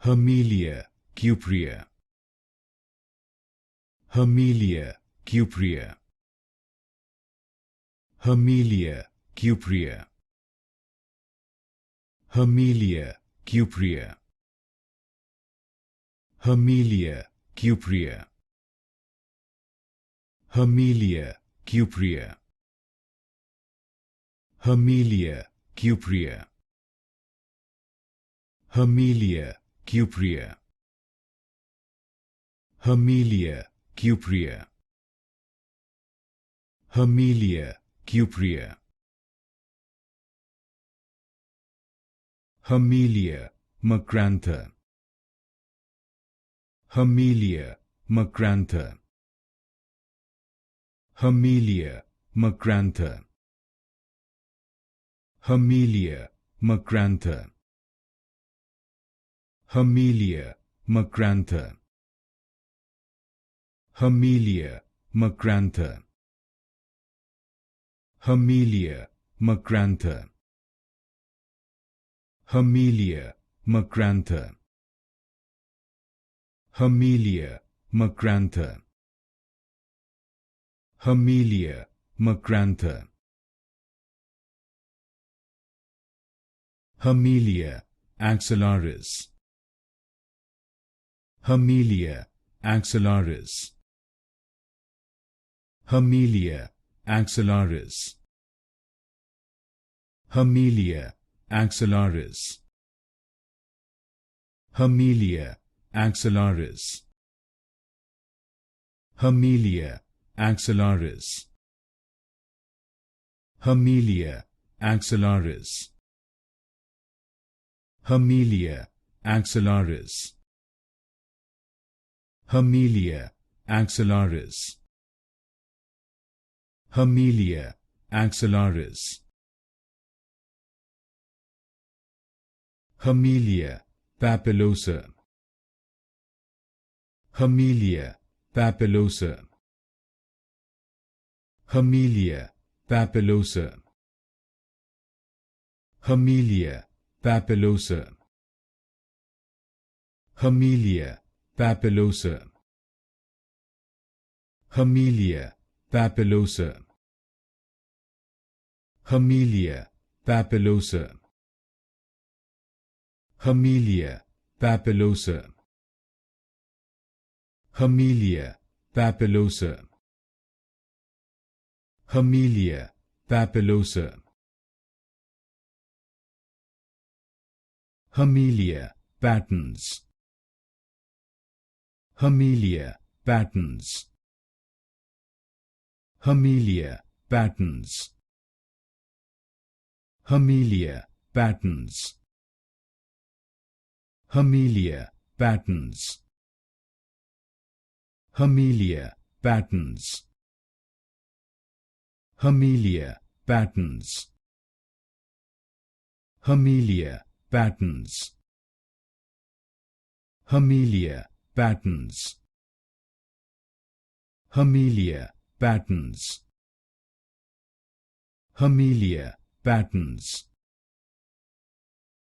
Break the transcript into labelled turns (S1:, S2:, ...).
S1: Hamelia Cuprea. Hamelia Cuprea. Hamelia Cuprea. Hamelia Cuprea. Hamelia Cuprea. Hamelia Cuprea. Hamelia Cuprea. Hamelia Cuprea. Hamelia Cuprea. Hamelia Cuprea. Hamelia Macrantha. Hamelia Macrantha. Hamelia Macrantha. Hamelia Macrantha. Hamelia Macrantha. Hamelia Macrantha. Hamelia Macrantha. Hamelia Macrantha. Hamelia Macrantha. Hamelia Macrantha. Hamelia Axillaris. Hamelia Axillaris. Hamelia Axillaris. Hamelia Axillaris. Hamelia Axillaris. Hamelia Axillaris. Hamelia Axillaris. Hamelia Axillaris. Hamelia Axillaris. Hamelia Axillaris. Hamelia Papillosa. Hamelia Papillosa. Hamelia Papillosa. Hamelia Papillosa. Hamelia Papillosa. Hamelia Papillosa. Hamelia Papillosa. Hamelia Papillosa. Hamelia Papillosa. Hamelia Papillosa. Hamelia Patens. Hamelia Patens. Hamelia Patens. Hamelia Patens. Hamelia Patens. Hamelia Patens. Hamelia Patens. Hamelia Patens. Hamelia Patens. Hamelia Patens. Hamelia Patens.